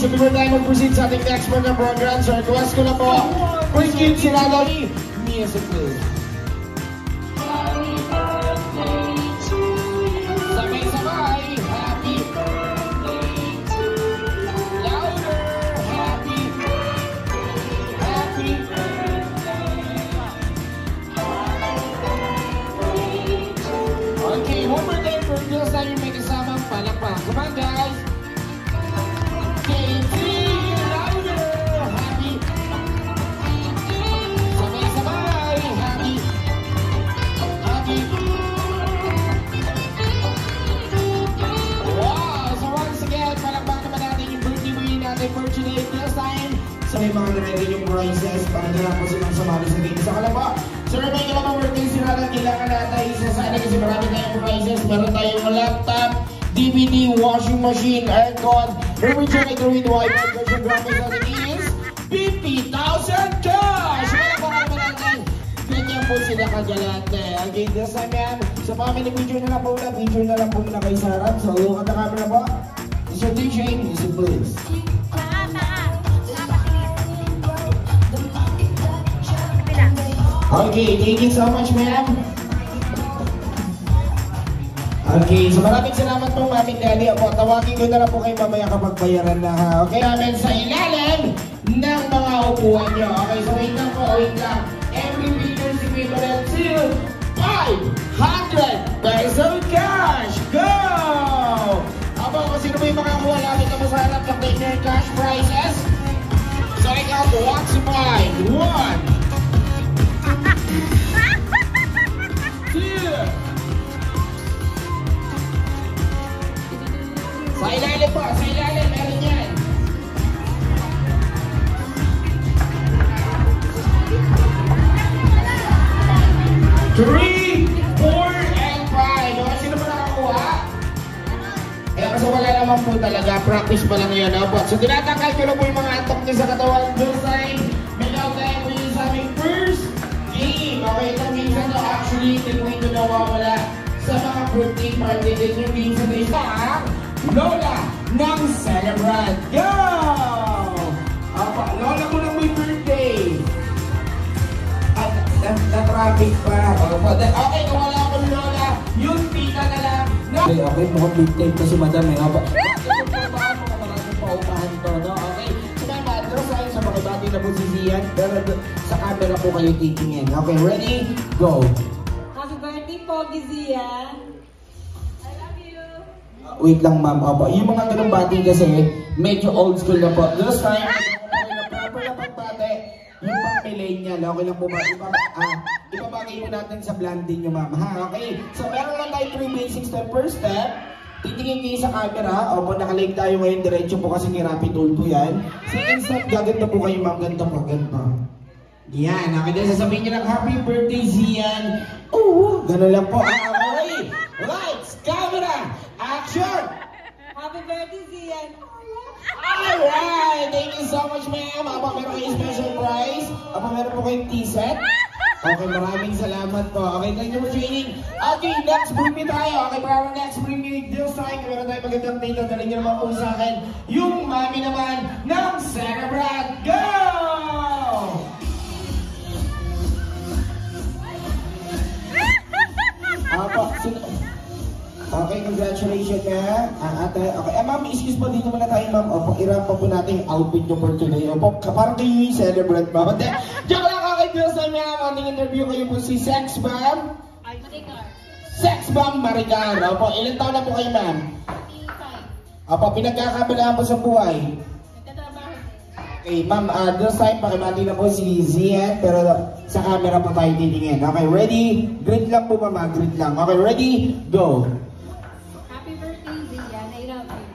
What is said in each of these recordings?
so before tayo mag-proceed sa ating next part ng program, so request ko na po, quick kids sila ni music please. Sabay-sabay, happy birthday to you. Louder, happy birthday, happy birthday. Okay, one more day for girls na yung may kasamang palakpak. Come on guys. So may mga nare yung prizes para nila po silang sumali sa game. Sa kalaba, so may mga mga working sila na kailangan natin isa sana kasi marami tayong prizes. Meron tayong laptop, DVD, washing machine, aircon, refrigerator with wifi, version graphics as it is 50,000 cash! Mga mga natin, ganyan po sila kagalante. Okay, this time yan. So family picture na lang po na kay Sarah. So look at the camera po. So DJ, music please. Okay, thank you so much, ma'am. Okay, so maraming salamat po, Mami Daddy. Opo, tawagin ko na lang po kayo mamaya kapag bayaran na ha. Okay, namin sa ilalim ng mga upuan nyo. Okay, so wait lang po, wait lang. Every leader is equivalent to 500 pesos cash. Go! Opo, kung sino may makakuha namin na masarap ng dinner cash prizes. So I got what's mine. 1, 2. Sa ilalim po, sa ilalim, meron yan. 3, 4, and 5. Okay, sino pa nakakuha? Eh, kasi wala naman po talaga, practice pa lang yun. So tinatanggal ko lang po yung mga antok niya sa katawan. Doon side, may tayo po yun sa aming first game. Okay, itong minsan to actually, hindi po ito nawawala sa mga birthday party din yung minsan na isa. Lola ng Celebrant. Go! Opo, Lola ko lang may birthday. At na-traffic pa. Opo, okay, kung wala akong Lola, yung tita na lang. Okay, okay, mukhang big time to si Madam eh. Opo. Maraming paupahan to, no? Okay. So, may madro sa'yo sa mga bati na po si Zian. Pero sa camera po kayo titingin. Okay, ready? Go! Happy birthday po, Zian. Wait lang ma'am, opo. Yung mga ganung bati kasi, medyo old school na po. This time, okay na proper na pagbate, yung pang millennial, okay lang po ba? Ibabagay po natin sa blonding nyo ma'am, ha? Okay? So meron lang tayo 3 basics step. First step, titingin kayo sa camera. Opo, nakalig tayo ngayon, diretso po kasi nirapi tool po yan. Second step, gaganda po kayo ma'am, ganito po, ganito. Yan, okay din, sasabihin nyo lang, happy birthday Zian. Oo, gano'n lang po. Okay, lights, camera, action! Happy birthday, Zian! Alright! Thank you so much, ma'am. Apa, meron kayong special prize. Apa, meron po kayong t-set. Okay, maraming salamat po. Okay, thank you for training. Okay, next briefing tayo. Okay, para next briefing, this time, meron tayo magandang data. Dali nyo naman po sa akin yung mami naman ng Celebrant. Go! Apa, okay, congratulations na. Ate, okay. Ma'am, excuse po, dito muna tayo, ma'am. Opo, i-wrap pa po natin yung outfit nyo for today. Opo, parang kayo yung Celebrant, ma'am. Diyan lang kakay girls na ma'am. Ating interview kayo po si Sex Bomb. Maricar. Sex Bomb Maricar. Opo, ilan taon na po kayo, ma'am? 55. Opo, pinagkakabalaan po sa buhay. Okay, ma'am, this time, pakibati na po si Zian, pero sa camera po tayo titingin. Okay, ready? Greet lang po, mama. Greet lang. Okay, ready? Go! Happy birthday, Zian. I love you.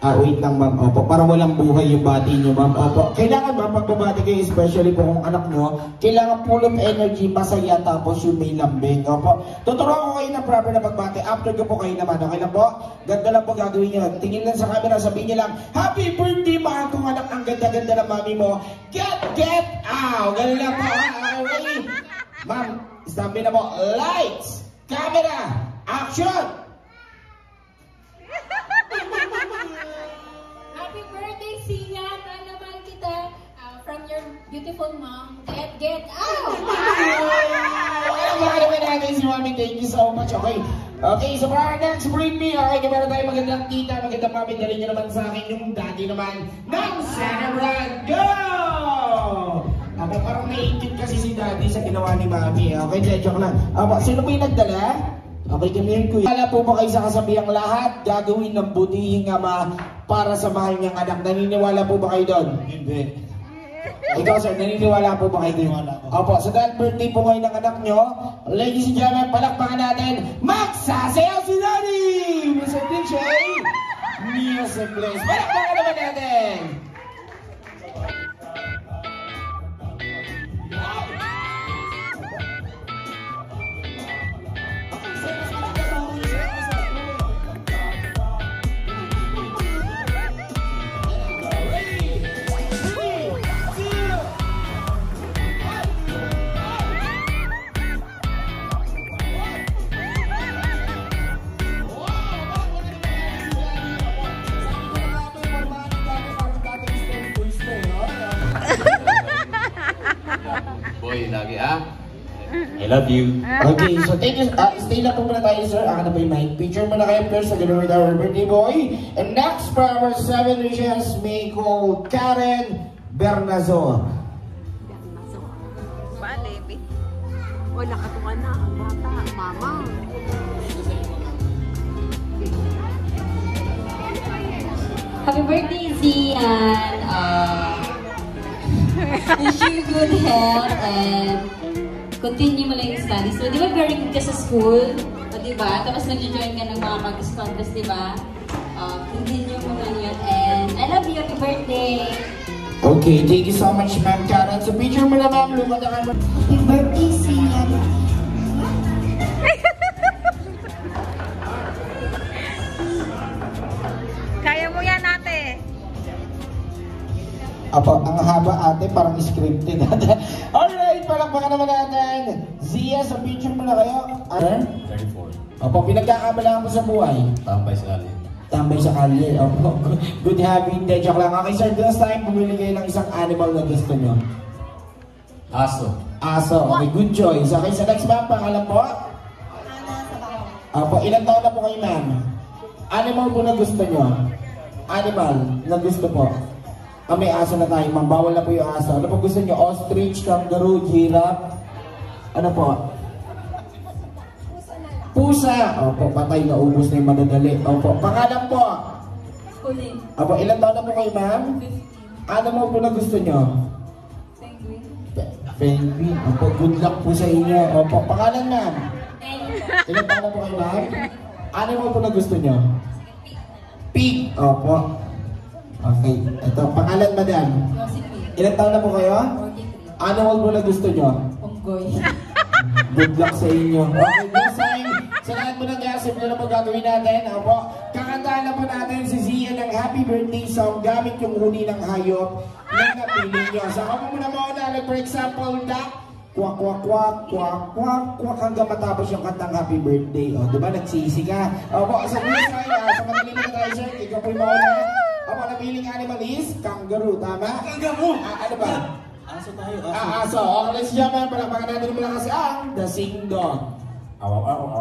Wait lang, ma'am. Opo, para walang buhay yung bati nyo, ma'am. Opo, kailangan, ma'am, pagbabati kayo, especially po kung anak nyo, kailangan full of energy, masaya, tapos yung may lambing. Opo, tuturuan ko kayo ng proper na pagbati. After ko po kayo naman, okay lang po? Ganda lang po gagawin nyo. Tingin lang sa camera, sabihin nyo lang, happy birthday, mahal kong anak. Ang ganda-ganda ng mami mo. Get out! Ganun lang po, ha? Okay, ma'am, sabi na po, lights, camera, action! Happy birthday, beautiful mom. Get out! Alam mo naman natin si Mami, thank you so much. Okay. Okay, so para next bring me. Okay, meron tayo magandang tita, magandang mami. Dali nyo naman sa akin yung daddy naman ng Santa Brad. Go! Ako parang naiingit kasi si daddy sa ginawa ni mami. Okay, joke lang. Sino po yung nagdala? Okay, kami ko. Wala po ba kayo sa kasabihang lahat gagawin ng butihing ama para sa mahal niyang anak? Naniniwala po ba kayo doon? Hindi. Ikaw sir, naniniwala po ba kayo doon? Opo, so dahil birthday po kayo ng anak nyo, ladies and gentlemen, palakpakan natin, magsasayaw si Daddy! Mr. DJ, music please. Palakpakan naman natin! Boy, lagi I love you. Okay, so thank you. Stay lang po muna tayo, sir. Ako na po yung mic. Picture muna kayo first sa with our birthday boy. And next for our 7 wishes, may call Karen Bernazo. Bale, wala ka tuwa na ang bata, mama. Happy birthday, Zian. Wish you good health and continue mo lang yung studies. So, di ba very good ka sa school? O, di ba? Tapos nag-join ka ng mga mag-contest, di ba? Continue mo lang yun. And I love you. Happy birthday. Okay, thank you so much, Ma'am Karen. So, picture mo na, ma'am. Lumat na kayo. Happy birthday, Zian. Kaya mo yan, ate. Apo, ang haba ate, parang scripted. Alright, palakpakan naman natin. Zia, sa picture mo na kayo. 34. Apo, pinagkakamalaan mo sa buhay. Tambay sa alin. Tambay sa kalye. Opo, good habit. Joke lang. Okay, sir, this time, pumili kayo ng isang animal na gusto nyo. Aso. Aso. Okay, good choice. Okay, sa next ma'am, pangalan po? Apo, ilang taon na po kayo, ma'am? Animal po na gusto nyo? Animal na gusto po? May aso na tayo, ma'am. Bawal na po yung aso. Ano po gusto nyo? Ostrich, kangaroo, giraffe? Ano po? Pusa. Opo, patay na ubos na yung madadali. Opo, pangalan po? Huli. Opo, ilang taon na po kayo, ma'am? 15. Ano mo po na gusto nyo? Penguin. Penguin. Opo, good luck po sa inyo. Opo, pangalan, ma'am? Ilang taon na po kayo, ma'am? Ano mo po na gusto nyo? Pig. Opo. Okay, ito, pangalan, madam. Josephine. Ilang taon na po kayo? 43. Animal po na gusto nyo? Unggoy. Good luck sa inyo. Okay, this time, sa lahat po ng gasip na po gagawin natin, opo, kakantahan na po natin si Zia ng happy birthday song gamit yung huni ng hayop na napili nyo. So, ako po muna mauna, for example, duck, kwak, kwak, kwak, kwak, kwak, kwak, hanggang matapos yung kantang happy birthday. O, diba, nagsisi ka? Opo, sa this time, sa madaling na tayo, sir, ikaw po yung mauna. Opo, napiling animal is kangaroo, tama? Kangaroo! Ano ba? Aso tayo, Aso. Okay, let's jump man. Palakpakan natin naman kasi ang The Sing Dog. Alright!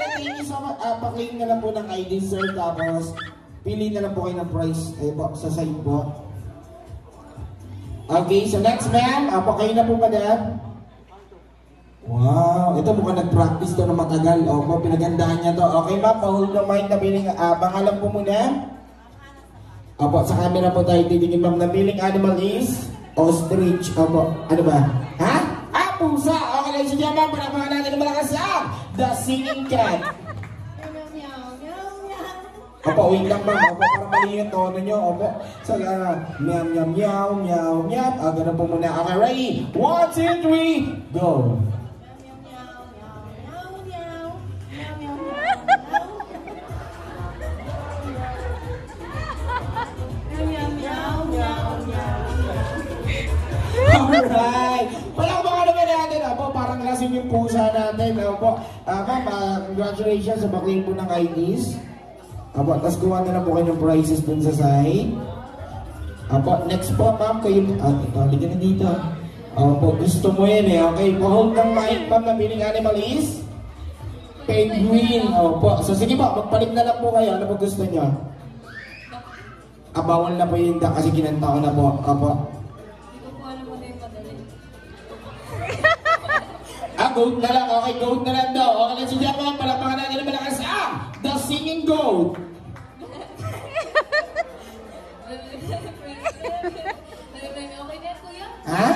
Thank you so much. Paklink na lang po ng ID, sir. Tapos, pili na lang po kayo ng price sa side po. Okay, so next ma'am. Kayo na po, madam. Wow, ito mukhang nag-practice to na matagal. Opo, pinagandaan niya to. Okay ma'am, pa-hold the mic na piling, pangalan po muna. Opo, sa camera po tayo titingin ma'am na piling animal is ostrich. Opo, ano ba? Ha? Pusa! Okay lang siya ma'am, panapahan natin na malakas ang The Singing Cat. Opo, wait lang ma'am. Opo, parang mali yung tono nyo. Opo, so meow, meow, meow, meow, meow. Ganun po muna. Okay, ready? 1, 2, 3, go! Alright! Palakpakan naman natin. Opo, parang lasing yung pusa natin. Opo, ma'am, congratulations sa bakling po ng IDs. Apo, tapos kuha na lang po kayo ng prizes dun sa side. Apo, next po ma'am, kayo, halika na dito. Apo, gusto mo yan eh, okay? Pa-hold ng mic ma'am, nabiling animal is? Penguin. Opo, so sige po, magpalit na lang po kayo, ano po gusto nyo? Bawal na po yung duck kasi kinanta ko na po. Apo. Hindi ko po alam mo na yung madali. Goat na lang. Okay, goat na lang daw. Okay lang si Jama. Palapakan natin na malakas. The singing goat. Okay na kuya? Ha?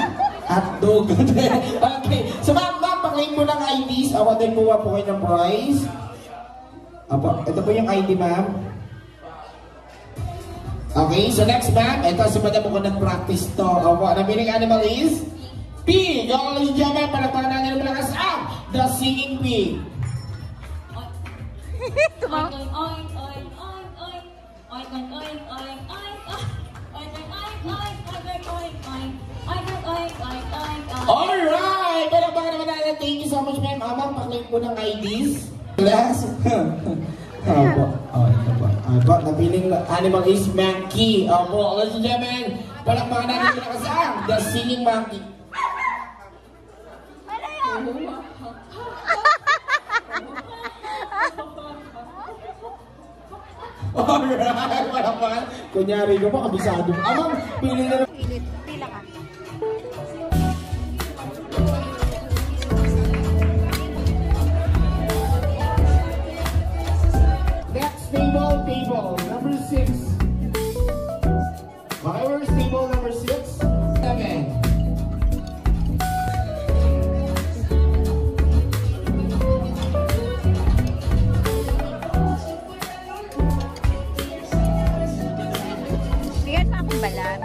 Hotdog. Okay. So ma'am, paklaim mo ng IDs. Ako din kuha po kayo ng prize. Apo, ito po yung ID ma'am. Okay, so next ma'am. Ito, si madam ko nag-practice to. Apo, nabiling animal is? Pig. Okay lang si Jama. Palapakan natin na malakas. The singing pig. Oink, oink, oink, oink, oink, oink. Oink, oink, oink, oink, oink, oink. Oink, oink, oink, oink, oink, oink, oink. Oink, oink, oink, oink, oink, oink. Alright! Pero baka naman natin, thank you so much ma'am. Ma'am, paklaim po ng IDs. Class? Opo. Ito po. Opo, napiling animal is monkey. Opo, ladies and gentlemen, palakpakan natin yung nakasang. The singing monkey. Alright, palakpakan. Kunyari ko po, kabisado. Ma'am, pili na lang. Pila ka. Next table number 6. Okay, where's table number 6? 7. Bigyan pa akong balat.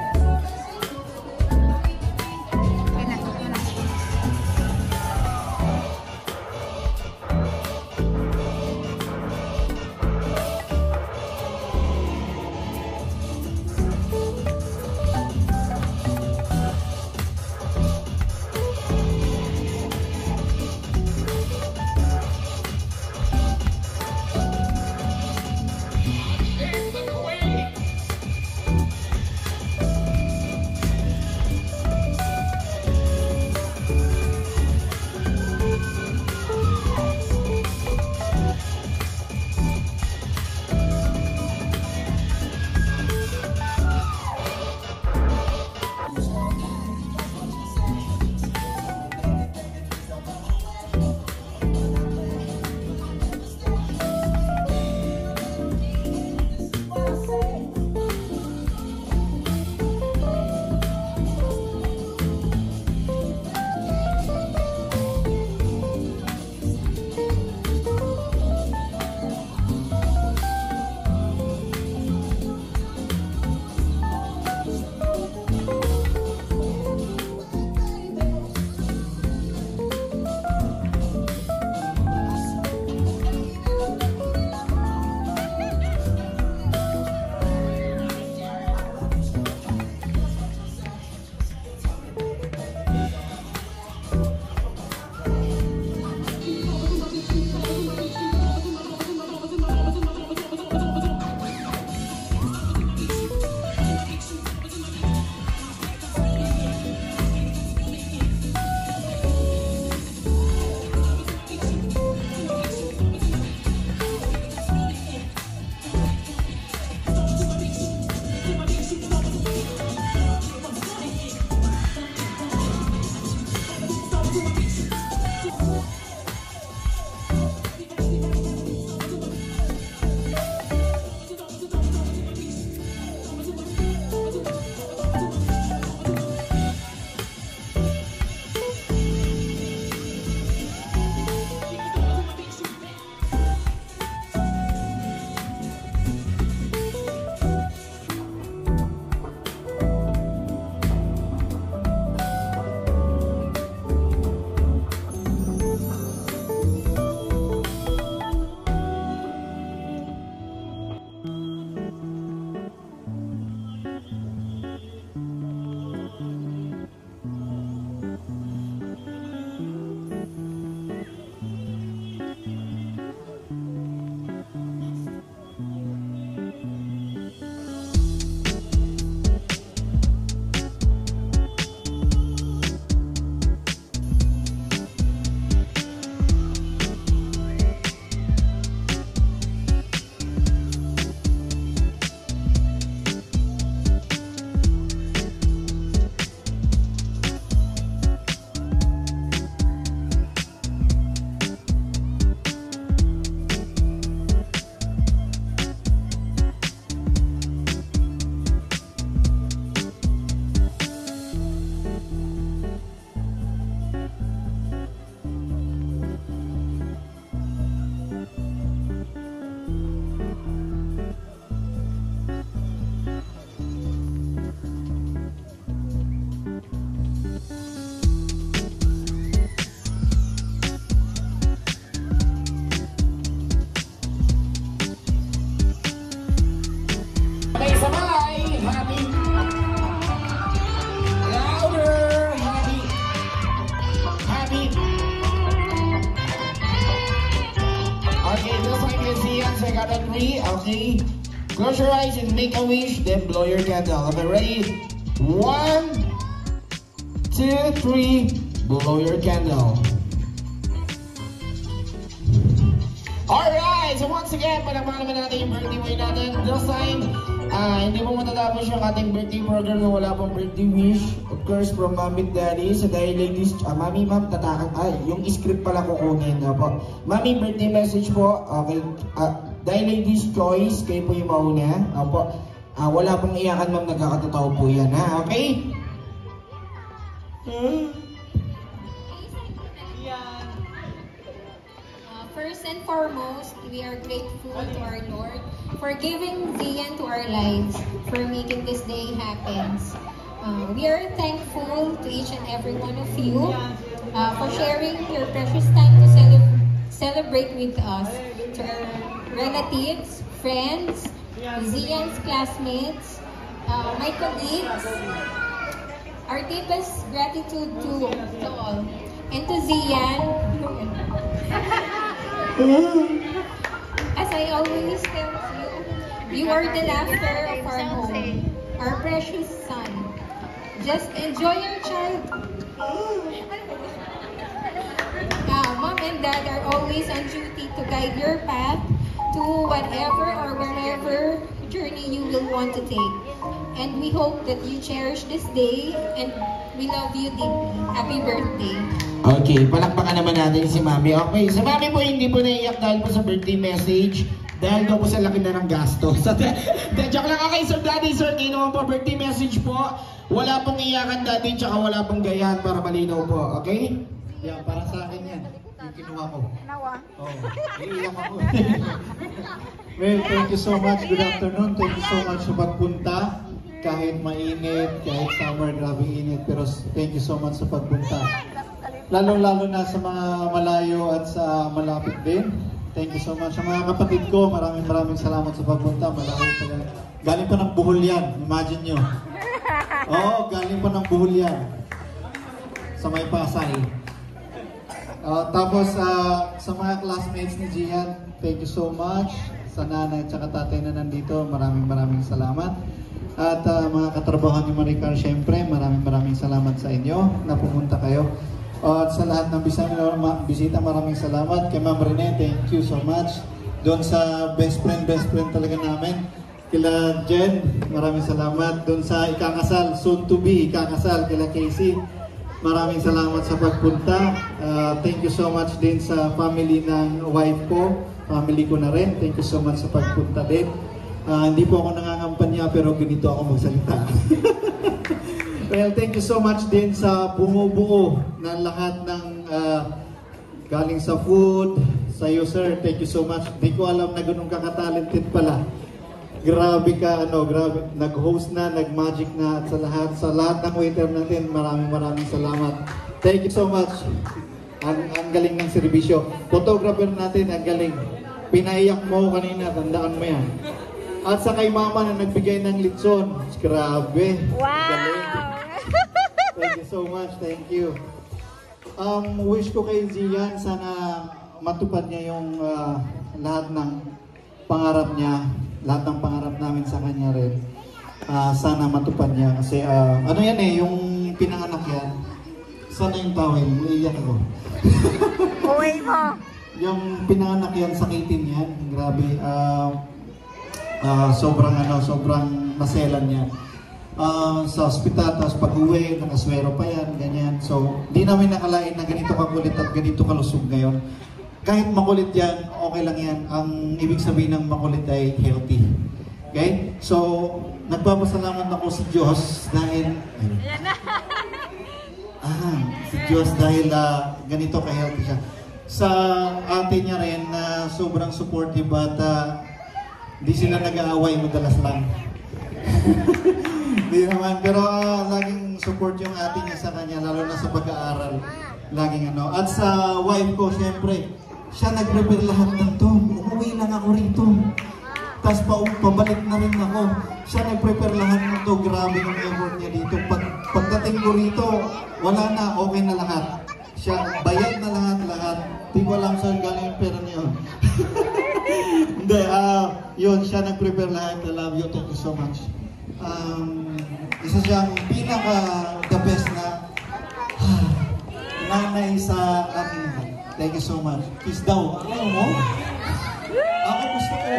I got a 3. Okay. Close your eyes and make a wish, then blow your candle. Okay, ready? 1, 2, 3. Blow your candle. Alright, so once again, palakpakan naman natin yung birthday boy natin. This time, hindi mo matatapos yung ating birthday program na wala pong birthday wish. Of course, from Mami at Daddy. So dahil ladies, Mami, Ma'am, tatakan. Yung script pala kukunin. Po. Mami, birthday message po. Okay. Dahil ladies choice, kayo po yung mauna. Opo. Wala pong iyakan, Ma'am. Nagkakatotoo po yan, ha? Okay? First and foremost, we are grateful to our Lord for giving Zian to our lives, for making this day happen. We are thankful to each and every one of you for sharing your precious time to celebrate with us. To our relatives, friends, Zian's classmates, my colleagues, our deepest gratitude to all. And to Zian, as I always tell you, you are the laughter of our home, our precious son. Just enjoy your child. Mom and Dad are always on duty to guide your path to whatever or wherever journey you will want to take. And we hope that you cherish this day, and we love you deeply. Happy birthday. Okay, palakpakan naman natin si Mami. Okay, si Mami po hindi po naiiyak dahil po sa birthday message. Dahil daw po sa laki na ng gasto. Joke lang. Okay, Sir Daddy, Sir, kayo naman po, birthday message po. Wala pong iyakan, Daddy, tsaka wala pong gayahan para malinaw po. Okay? Yeah, para sa akin yan. Yung kinuha ko. Nawa. Oo, iiyak ako. Well, thank you so much. Good afternoon. Thank you so much sa pagpunta. Kahit mainit, kahit summer, grabe init. Pero thank you so much sa pagpunta. Lalo-lalo na sa mga malayo at sa malapit din. Thank you so much. Sa mga kapatid ko, maraming salamat sa pagpunta. Galing pa ng Bohol yan. Imagine nyo. Oo, galing pa ng Bohol yan. Sa may Pasay. Tapos sa mga classmates ni Gian, thank you so much. Sa nanay at tatay na nandito, maraming salamat. At mga katrabaho ni Maricar, syempre, maraming salamat sa inyo na pumunta kayo. At sa lahat ng bisita, maraming salamat. Kay Ma'am Rene, thank you so much. Doon sa best friend talaga namin, kila Jen, maraming salamat. Doon sa ikakasal, soon to be ikakasal, kila Casey, maraming salamat sa pagpunta. Thank you so much din sa family ng wife ko, family ko na rin. Thank you so much sa pagpunta din. Hindi po ako nangangampanya pero ganito ako magsalita. Well, thank you so much din sa bumubuo ng lahat ng galing sa food, sa iyo sir, thank you so much. Di ko alam na ganun kakatalented pala. Grabe ka, grabe, nag-host na, nag-magic na, at sa lahat ng waiter natin, maraming salamat. Thank you so much. Ang galing ng serbisyo. Photographer natin, ang galing. Pinaiyak mo kanina, tandaan mo yan. At sa kay mama na nagbigay ng litson, grabe. Wow! Thank you so much, thank you. Wish ko kay Zian, sana matupad niya yung lahat ng pangarap niya, lahat ng pangarap namin sa kanya rin. Sana matupad niya kasi ano yan yung pinanganak yan. Sana yung tawel, iiyak ako. Uwi mo. Yung pinanganak yan, sakitin yan, grabe. Sobrang naselan niya. Sa ospital, tapos pag-uwi, nakaswero pa yan, ganyan. So, di namin nakalain na ganito kakulit at ganito kalusog ngayon. Kahit makulit yan, okay lang yan. Ang ibig sabihin ng makulit ay healthy. Okay? So, nagpapasalamat ako sa Diyos dahil... si Diyos dahil ganito ka-healthy siya. Sa ate niya rin na sobrang supportive at di sila nag-aaway, madalas lang. Hindi naman, pero laging support yung ate niya sa kanya, lalo na sa pag-aaral. Laging At sa wife ko, syempre, siya nag-prepare lahat ng to. Umuwi lang ako rito. Tapos pabalik na rin ako. Siya nag-prepare lahat ng to. Grabe yung effort niya dito. Pagdating ko rito, wala na, okay na lahat. Siya, bayad na lahat. Hindi ko alam saan galing yung pera niya. Hindi, Hindi, yun, siya nag-prepare lahat. I love you, thank you so much. Isa siyang pinaka-the best na nanay sa akin. Thank you so much. Kiss daw. Ayaw mo? Ako gusto ko.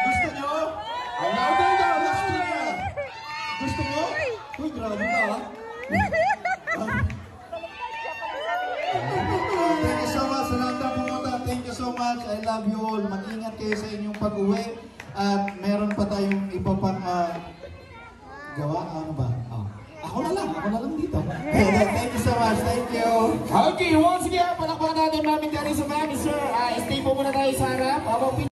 Gusto nyo? Ayaw daw. Gusto niya. Gusto mo? Uy, grabe ka ha? Thank you so much sa lahat ng pumunta. Thank you so much. I love you all. Mag-ingat kayo sa inyong pag-uwi. At meron pa tayong iba pang gawa. Ano ba? Ako na lang dito. Thank you so much. Thank you. Okay, once again, palakpakan natin namin dyan sa back, sir. Stay po muna tayo sa harap.